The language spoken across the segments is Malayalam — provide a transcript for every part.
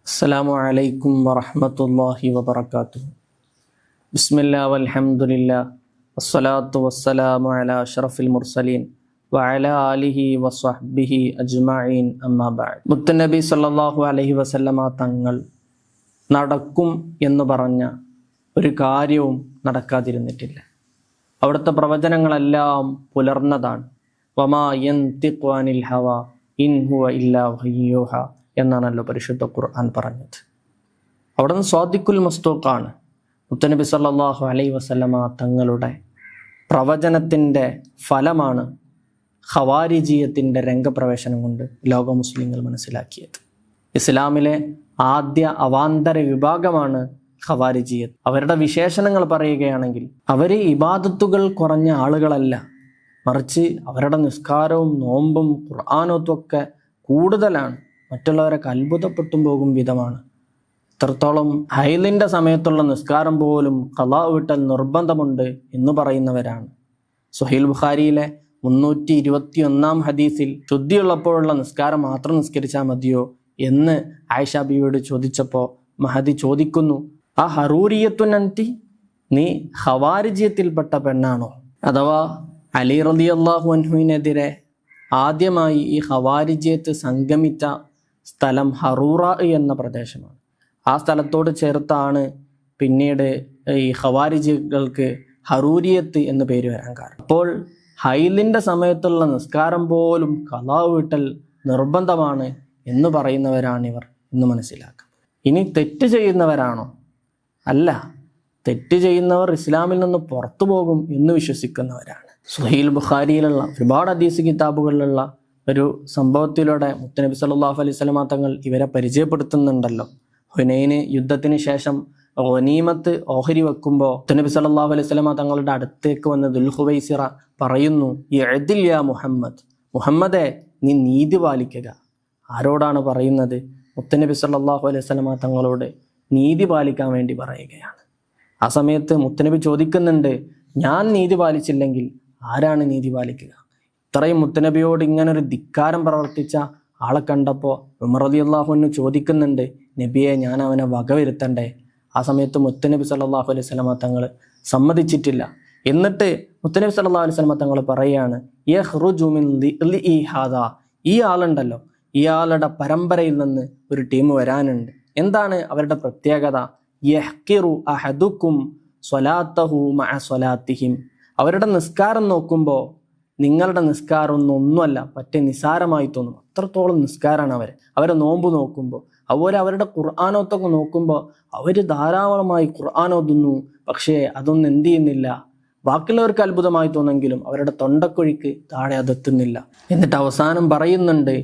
അസ്സലാമു അലൈക്കും വറഹ്മത്തുള്ളാഹി വബറകാതുഹു. ബിസ്മില്ലാ വൽഹംദുലില്ലാ വസ്സലാത്തു വസ്സലാമു അലാ അഷ്റഫിൽ മുർസലീൻ വഅലാ ആലിഹി വസ്വഹ്ബിഹി അജ്മഈൻ അമ്മാ ബഅദ്. മുത്തുനബി സല്ലല്ലാഹു അലൈഹി വസല്ലമ തങ്ങൾ നടക്കും എന്ന് പറഞ്ഞ ഒരു കാര്യവും നടക്കാതിരുന്നിട്ടില്ല. അവിടുത്തെ പ്രവചനങ്ങളെല്ലാം പുലർന്നതാണ്. വമാ യൻതിഖു അനിൽ ഹവാ ഇൻ ഹുവ ഇല്ലാ വഹ്യുഹ എന്നാണല്ലോ പരിശുദ്ധ ഖുർആൻ പറഞ്ഞത്. അവിടുന്ന് സ്വാദിഖുൽ മസ്തൂഖാണ്. മുത്തനബി സല്ലല്ലാഹു അലൈഹി വസല്ലമ തങ്ങളുടെ പ്രവചനത്തിൻ്റെ ഫലമാണ് ഖവാരിജിയത്തിൻ്റെ രംഗപ്രവേശനം കൊണ്ട് ലോക മുസ്ലിങ്ങൾ മനസ്സിലാക്കിയത്. ഇസ്ലാമിലെ ആദ്യ അവാന്തര വിഭാഗമാണ് ഖവാരിജിയത്ത്. അവരുടെ വിശേഷണങ്ങൾ പറയുകയാണെങ്കിൽ അവർ ഇബാദത്തുകൾ കുറഞ്ഞ ആളുകളല്ല, മറിച്ച് അവരുടെ നിസ്കാരവും നോമ്പും ഖുർആനോത്തും ഒക്കെ കൂടുതലാണ്, മറ്റുള്ളവരൊക്കെ അത്ഭുതപ്പെട്ടും പോകും വിധമാണ്. ഇത്രത്തോളം ഹൈലിൻ്റെ സമയത്തുള്ള നിസ്കാരം പോലും ഖളാ വിട്ടൽ നിർബന്ധമുണ്ട് എന്ന് പറയുന്നവരാണ്. സ്വഹീൽ ബുഖാരിയിലെ 321 ഹദീസിൽ ശുദ്ധിയുള്ളപ്പോഴുള്ള നിസ്കാരം മാത്രം നിസ്കരിച്ചാൽ മതിയോ എന്ന് ആയിഷ ബീവിയോട് ചോദിച്ചപ്പോൾ മഹദി ചോദിക്കുന്നു, ആ ഹറൂരിയത്തുനന്തി, നീ ഖവാരിജിയത്തിൽപ്പെട്ട പെണ്ണാണോ? അഥവാ അലി റളിയല്ലാഹു അൻഹുവിനെതിരെ ആദ്യമായി ഈ ഖവാരിജിയത്ത് സംഗമിച്ച സ്ഥലം ഹറൂറ എന്ന പ്രദേശമാണ്. ആ സ്ഥലത്തോട് ചേർത്താണ് പിന്നീട് ഈ ഖവാരിജികൾക്ക് ഹറൂരിയത്ത് എന്ന് പേര് വരാൻ കാരണം. അപ്പോൾ ഹൈലിൻ്റെ സമയത്തുള്ള നിസ്കാരം പോലും ഖളാ വീട്ടൽ നിർബന്ധമാണ് എന്ന് പറയുന്നവരാണിവർ എന്ന് മനസ്സിലാക്കുക. ഇനി തെറ്റ് ചെയ്യുന്നവരാണോ? അല്ല, തെറ്റ് ചെയ്യുന്നവർ ഇസ്ലാമിൽ നിന്ന് പുറത്തു പോകും എന്ന് വിശ്വസിക്കുന്നവരാണ്. സ്വഹീൽ ബുഖാരിയിലുള്ള ഒരുപാട് ഹദീസ് കിതാബുകളിലുള്ള ഒരു സംഭവത്തിലൂടെ മുത്തനബി സല്ലല്ലാഹു അലൈഹി വസല്ലമ തങ്ങൾ ഇവരെ പരിചയപ്പെടുത്തുന്നുണ്ടല്ലോ. ഹുനൈന് യുദ്ധത്തിന് ശേഷം ഗനീമത്ത് ഓഹരി വെക്കുമ്പോൾ മുത്തനബി സല്ലല്ലാഹു അലൈഹി വസല്ലമ തങ്ങളുടെ അടുത്തേക്ക് വന്ന ദുൽഖുവൈസിറ പറയുന്നു, ഇഅ്ദിൽ യാ മുഹമ്മദ്, മുഹമ്മദേ നീ നീതി പാലിക്കുക. ആരോടാണ് പറയുന്നത്? മുത്തനബി സല്ലല്ലാഹു അലൈഹി വസല്ലമ തങ്ങളോട് നീതി പാലിക്കാൻ വേണ്ടി പറയുകയാണ്. ആ സമയത്ത് മുത്തനബി ചോദിക്കുന്നുണ്ട്, ഞാൻ നീതി പാലിച്ചില്ലെങ്കിൽ ആരാണ് നീതി പാലിക്കുക? ഇത്രയും മുത്തനബിയോട് ഇങ്ങനൊരു ധിക്കാരം പ്രവർത്തിച്ച ആളെ കണ്ടപ്പോൾ ഉമർ റളിയല്ലാഹു അൻഹു ചോദിക്കുന്നുണ്ട്, നബിയെ ഞാൻ അവനെ വകവരുത്തണ്ടേ? ആ സമയത്ത് മുത്തനബി സല്ലല്ലാഹു അലൈഹി വസല്ലമ തങ്ങൾ സമ്മതിച്ചിട്ടില്ല. എന്നിട്ട് മുത്തനബി സല്ലല്ലാഹു അലൈഹി വസല്ലമ തങ്ങൾ പറയുകയാണ്, യഖ്റുജു മിൻ ളിഇ ഹാദാ, ഈ ആളുണ്ടല്ലോ, ഇയാളുടെ പരമ്പരയിൽ നിന്ന് ഒരു ടീം വരാനുണ്ട്. എന്താണ് അവരുടെ പ്രത്യേകത? യഹ്കിറു അഹദുക്കും സ്വലാത്തഹു മഅ സ്വലാത്തിഹിം, അവരുടെ നിസ്കാരം നോക്കുമ്പോൾ നിങ്ങളുടെ നിസ്കാരം ഒന്നുമല്ല, പറ്റേ നിസാരമായി തോന്നും. അത്രത്തോളം നിസ്കാരമാണ് അവരെ നോമ്പ് നോക്കുമ്പോൾ. അതുപോലെ അവരുടെ ഖുർആനോത്തൊക്കെ നോക്കുമ്പോൾ അവർ ധാരാളമായി ഖുർആനോതുന്നു, പക്ഷേ അതൊന്നും എന്ത് ചെയ്യുന്നില്ല, ബാക്കിയുള്ളവർക്ക് അത്ഭുതമായി തോന്നെങ്കിലും അവരുടെ തൊണ്ടക്കുഴിക്ക് താഴെ അതെത്തുന്നില്ല. എന്നിട്ട് അവസാനം പറയുന്നുണ്ട്,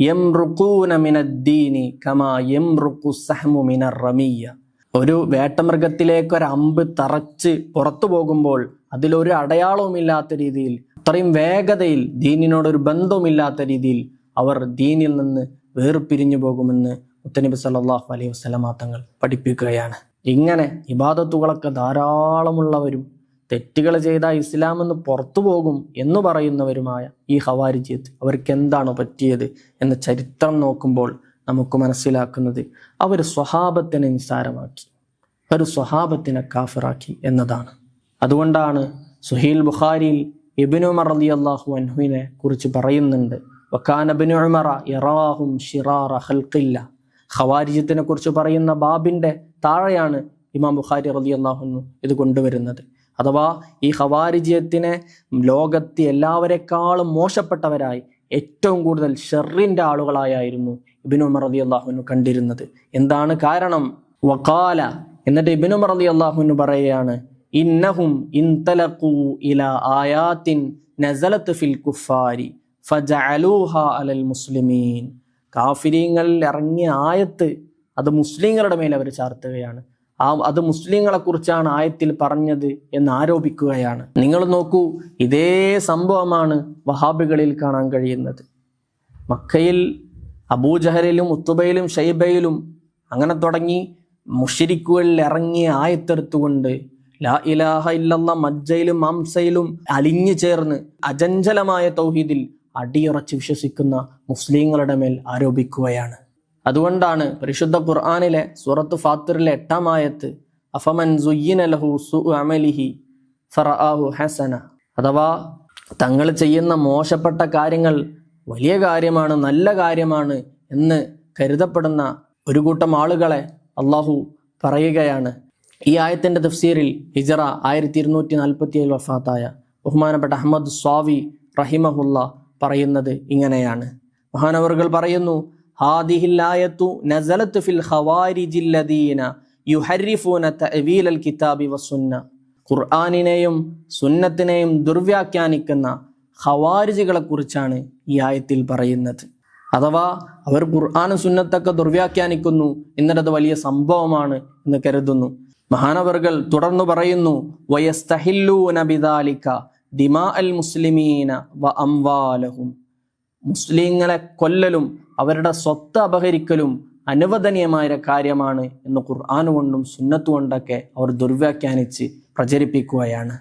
യംറുഖൂന മിനദ്ദീനി കമാ യംറുഖു സഹ്മു മിനർ റമിയ്യ, ഒരു വേട്ടമൃഗത്തിലേക്ക് ഒരു അമ്പ് തറച്ച് പുറത്തു പോകുമ്പോൾ അതിലൊരു അടയാളവുമില്ലാത്ത രീതിയിൽ, അത്രയും വേഗതയിൽ, ദീനിനോടൊരു ബന്ധവുമില്ലാത്ത രീതിയിൽ അവർ ദീനിൽ നിന്ന് വേർപിരിഞ്ഞു പോകുമെന്ന് മുത്തനബി സല്ലല്ലാഹു അലൈഹി വസല്ലമ തങ്ങൾ പഠിപ്പിക്കുകയാണ്. ഇങ്ങനെ ഇബാദത്തുകളൊക്കെ ധാരാളമുള്ളവരും തെറ്റുകൾ ചെയ്താൽ ഇസ്ലാമെന്ന് പുറത്തു പോകും എന്ന് പറയുന്നവരുമായ ഈ ഖവാരിജിയത്ത് അവർക്ക് എന്താണ് പറ്റിയത് എന്ന ചരിത്രം നോക്കുമ്പോൾ നമുക്ക് മനസ്സിലാക്കുന്നത് അവർ സ്വഹാബത്തിനെ നിസ്സാരമാക്കി, ഒരു സ്വഹാബത്തിനെ കാഫിറാക്കി എന്നതാണ്. അതുകൊണ്ടാണ് സുഹീൽ ബുഖാരിയിൽ ഇബ്നു ഉമർ റളിയല്ലാഹു അൻഹുവിനെ കുറിച്ച് പറയുന്നുണ്ട്, വകാന ഇബ്നു ഉമറ യറാഹും ശിറാറ ഖൽഖില്ല. ഖവാരിജിയത്തിനെ കുറിച്ച് പറയുന്ന ബാബിൻ്റെ താഴെയാണ് ഇമാം ബുഖാരി റളിയല്ലാഹു അൻഹു ഇത് കൊണ്ടുവരുന്നത്. അഥവാ ഈ ഖവാരിജിയത്തിനെ ലോകത്ത് എല്ലാവരെക്കാളും മോശപ്പെട്ടവരായി, ഏറ്റവും കൂടുതൽ ഷർറിൻ്റെ ആളുകളായിരുന്നു ഇബ്നു ഉമർ റളിയല്ലാഹു അൻഹു കണ്ടിരുന്നത്. എന്താണ് കാരണം? വഖാല, എന്നിട്ട് ഇബ്നു ഉമർ റളിയല്ലാഹു അൻഹു പറയുകയാണ്, ഇന്നഹും ഇൻതലഖൂ ഇലാ ആയാത്തിൻ നസലത്ത് ഫിൽ കുഫാരി ഫജഅലൂഹാ അലൽ മുസ്ലിമീൻ. കാഫിരീങ്ങളിൽ ഇറങ്ങിയ ആയത്ത് അത് മുസ്ലിങ്ങളുടെ മേൽ അവർ ചാർത്തുകയാണ്. അത് മുസ്ലിങ്ങളെ കുറിച്ചാണ് ആയത്തിൽ പറഞ്ഞത് എന്ന് ആരോപിക്കുകയാണ്. നിങ്ങൾ നോക്കൂ, ഇതേ സംഭവമാണ് വഹാബികളിൽ കാണാൻ കഴിയുന്നത്. മക്കയിൽ അബൂജഹലിലും ഉത്തുബയിലും ഷൈബയിലും അങ്ങനെ തുടങ്ങി മുശ്രിക്കുകളിൽ ഇറങ്ങിയ ആയത്തെടുത്തുകൊണ്ട് ലാ ഇലാഹ ഇല്ലല്ലാഹ് മജ്ജയിലും മാംസയിലും അലിഞ്ഞു ചേർന്ന് അചഞ്ചലമായ തൗഹീദിൽ അടിയുറച്ച് വിശ്വസിക്കുന്ന മുസ്ലിങ്ങളുടെ മേൽ ആരോപിക്കുകയാണ്. അതുകൊണ്ടാണ് പരിശുദ്ധ ഖുർആനിലെ സൂറത്ത് ഫാത്തിറിലെ 8-ാം ആയത്ത് അഫമൻ സുയ്യിന ലഹു സുഉ അമലിഹി ഫറആഹു ഹസന, അഥവാ തങ്ങൾ ചെയ്യുന്ന മോശപ്പെട്ട കാര്യങ്ങൾ വലിയ കാര്യമാണ്, നല്ല കാര്യമാണ് എന്ന് കരുതപ്പെടുന്ന ഒരു കൂട്ടം ആളുകളെ അള്ളാഹു പറയുകയാണ്. ഈ ആയത്തിൻ്റെ തഫ്സീറിൽ ഹിജറ 1247 വഫാത്തായ ബഹുമാനപ്പെട്ട അഹമ്മദ് സ്വാവി റഹിമഹുല്ല പറയുന്നത് ഇങ്ങനെയാണ്. മഹാനവറുകൾ പറയുന്നു, ഹാദിഹിൽ ആയത്തു നസലത്ത് ഫിൽ ഖവാരിജിൽ ലദീന യുഹർരിഫൂന തഅവീലൽ കിതാബി വസുന്ന. ഖുർആനിനെയും സുന്നത്തിനെയും ദുർവ്യാഖ്യാനിക്കുന്ന ഖവാരിജികളെ കുറിച്ചാണ് ഈ ആയത്തിൽ പറയുന്നത്. അഥവാ അവർ ഖുർആനും സുന്നത്തൊക്കെ ദുർവ്യാഖ്യാനിക്കുന്നു, എന്നിട്ടത് വലിയ സംഭവമാണ് എന്ന് കരുതുന്നു. മഹാനവറുകൾ തുടർന്നു പറയുന്നു, വയസ്തഹില്ലൂന ബിദാലിക ദിമാ അൽ മുസ്ലിമീന വ അംവാലഹും. മുസ്ലിങ്ങളെ കൊല്ലലും അവരുടെ സ്വത്ത് അപഹരിക്കലും അനുവദനീയമായ കാര്യമാണ് എന്ന് ഖുർആൻ കൊണ്ടും സുന്നത്ത് കൊണ്ടൊക്കെ അവർ ദുർവ്യാഖ്യാനിച്ച് പ്രചരിപ്പിക്കുകയാണ്.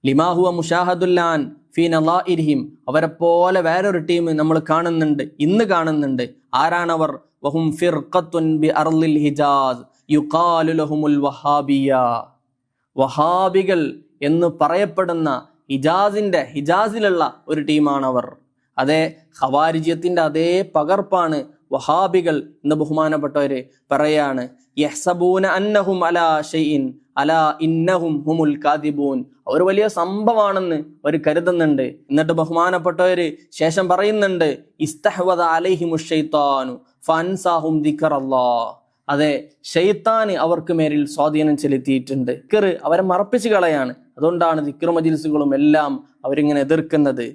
ലിമാഹുവ മുഷാഹദുല്ലാൻ ഫീ നളാഇരിഹിം. അവരെ പോലെ വേറൊരു ടീം നമ്മൾ കാണുന്നുണ്ട്, ഇന്ന് കാണുന്നുണ്ട്. ആരാണവർ? വഹും ഫിർഖത്തുൻ ബി അർളിൽ ഹിജാസ് യുഖാലു ലഹുമുൽ വഹാബിയ. വഹാബികൾ എന്ന് പറയപ്പെടുന്ന ഹിജാസിലുള്ള ഒരു ടീമാണവർ. അതേ ഖവാരിജിയത്തിന്റെ അതേ പകർപ്പാണ് വഹാബികൾ എന്ന് ബഹുമാനപ്പെട്ടവര് പറയാണ്. യഹ്സബൂന അന്നഹും അലാ ഷൈഇൻ അലാ ഇന്നഹും ഹുമുൽ കാദിബൂൻ. അവർ വലിയ സംഭവമാണെന്ന് അവർ കരുതുന്നുണ്ട്. എന്നിട്ട് ബഹുമാനപ്പെട്ടവര് ശേഷം പറയുന്നുണ്ട്, ഇസ്തഹ്വദ അലൈഹിമുശ് ശൈത്താനു ഫഅൻസാഹും ദിക്റല്ലാഹ്. അതെ, ഷെയ്ത്താന് അവർക്ക് മേലിൽ സ്വാധീനം ചെലുത്തിയിട്ടുണ്ട്. ദിക്ർ അവരെ മറപ്പിച്ച് കളയാണ്. അതുകൊണ്ടാണ് ദിക്ർ മജ്ലിസുകളും എല്ലാം അവരിങ്ങനെ എതിർക്കുന്നത്.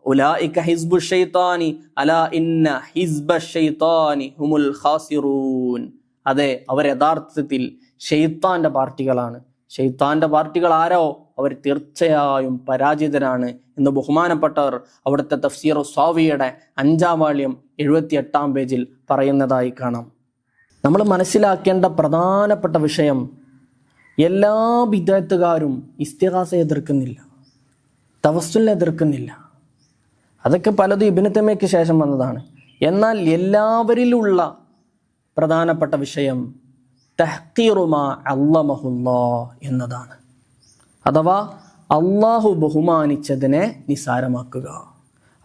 ഉലൈക ഹിസ്ബു ശൈത്താനി അലാ ഇന്ന ഹിസ്ബ ശൈത്താനി ഹുമുൽ ഖാസിറൂൻ. അതെ, അവർ യഥാർത്ഥത്തിൽ ഷെയ്ത്താന്റെ പാർട്ടികളാണ്. ഷെയ്ത്താന്റെ പാർട്ടികൾ ആരോ അവർ തീർച്ചയായും പരാജിതരാണ് എന്ന് ബഹുമാനപ്പെട്ടവർ അവിടുത്തെ തഫ്സീർ സ്വാവിയുടെ 5-ാം വാള്യം 78-ാം പേജിൽ പറയുന്നതായി കാണാം. നമ്മൾ മനസ്സിലാക്കേണ്ട പ്രധാനപ്പെട്ട വിഷയം, എല്ലാ ബിദ്അത്തുകാരും ഇസ്തിഗാസ എതിർക്കുന്നില്ല, തവസ്സുലിനെ എതിർക്കുന്നില്ല. അതൊക്കെ പലതും ഇബ്നു തൈമിയ്യയ്ക്ക് ശേഷം വന്നതാണ്. എന്നാൽ എല്ലാവരിലുള്ള പ്രധാനപ്പെട്ട വിഷയം തഹ്ഖീറു മാ അല്ലമഹുല്ലാഹ് എന്നതാണ്. അഥവാ അള്ളാഹു ബഹുമാനിച്ചതിനെ നിസാരമാക്കുക.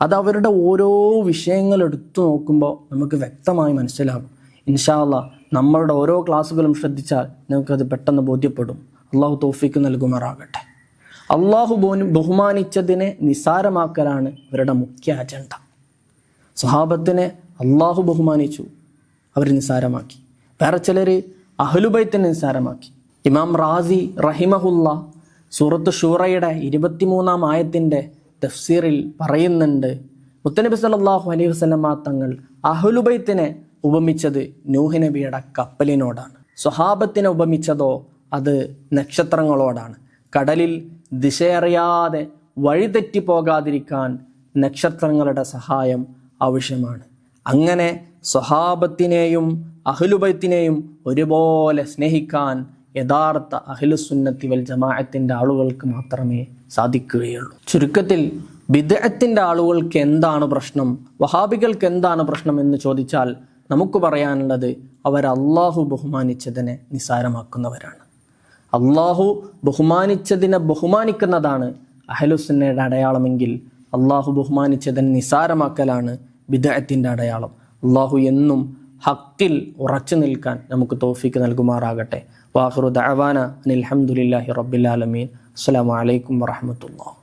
അത് അവരുടെ ഓരോ വിഷയങ്ങൾ എടുത്തു നോക്കുമ്പോൾ നമുക്ക് വ്യക്തമായി മനസ്സിലാകും. ഇൻഷാ അല്ലാഹ് നമ്മളുടെ ഓരോ ക്ലാസ്സുകളും ശ്രദ്ധിച്ചാൽ നമുക്കത് പെട്ടെന്ന് ബോധ്യപ്പെടും. അള്ളാഹു തൗഫീഖ് നൽകുമാറാകട്ടെ. അള്ളാഹു ബഹുമാനിച്ചതിനെ നിസാരമാക്കലാണ് ഇവരുടെ മുഖ്യ അജണ്ട. സ്വഹാബത്തിനെ അള്ളാഹു ബഹുമാനിച്ചു, അവർ നിസാരമാക്കി. വേറെ ചിലർ അഹ്ലുബൈത്തിനെ നിസാരമാക്കി. ഇമാം റാസി റഹിമഹുല്ല സൂറത്ത് ഷൂറയുടെ 23-ാം ആയത്തിൻ്റെ തഫ്സീറിൽ പറയുന്നുണ്ട്, മുത്തനബി സല്ലല്ലാഹു അലൈഹി വസല്ലമ തങ്ങൾ അഹ്ലുബൈത്തിനെ ഉപമിച്ചത് നൂഹ് നബിയുടെ കപ്പലിനോടാണ്. സ്വഹാബത്തിനെ ഉപമിച്ചതോ അത് നക്ഷത്രങ്ങളോടാണ്. കടലിൽ ദിശയറിയാതെ വഴിതെറ്റിപ്പോകാതിരിക്കാൻ നക്ഷത്രങ്ങളുടെ സഹായം ആവശ്യമാണ്. അങ്ങനെ സ്വഹാബത്തിനെയും അഹ്ലുബൈത്തിനെയും ഒരുപോലെ സ്നേഹിക്കാൻ യഥാർത്ഥ അഹ്ലുസുന്നത്തി വൽ ജമാഅത്തിന്റെ ആളുകൾക്ക് മാത്രമേ സാധിക്കുകയുള്ളൂ. ചുരുക്കത്തിൽ ബിദ്അത്തിന്റെ ആളുകൾക്ക് എന്താണ് പ്രശ്നം, വഹാബികൾക്ക് എന്താണ് പ്രശ്നം എന്ന് ചോദിച്ചാൽ നമുക്ക് പറയാനുള്ളത്, അവർ അള്ളാഹു ബഹുമാനിച്ചതിനെ നിസാരമാക്കുന്നവരാണ്. അള്ളാഹു ബഹുമാനിച്ചതിനെ ബഹുമാനിക്കുന്നതാണ് അഹ്ലുസുന്നയുടെ അടയാളമെങ്കിൽ അള്ളാഹു ബഹുമാനിച്ചതിനെ നിസാരമാക്കലാണ് ബിദ്അത്തിന്റെ അടയാളം. അള്ളാഹു എന്നും ഹക്കിൽ ഉറച്ചു നിൽക്കാൻ നമുക്ക് തൗഫീഖ് നൽകുമാറാകട്ടെ. വാഖിറു ദഅവാന അനിൽ ഹംദുലില്ലാഹി റബ്ബിൽ ആലമീൻ. അസ്സലാമു അലൈക്കും വറഹ്മത്തുള്ളാഹി.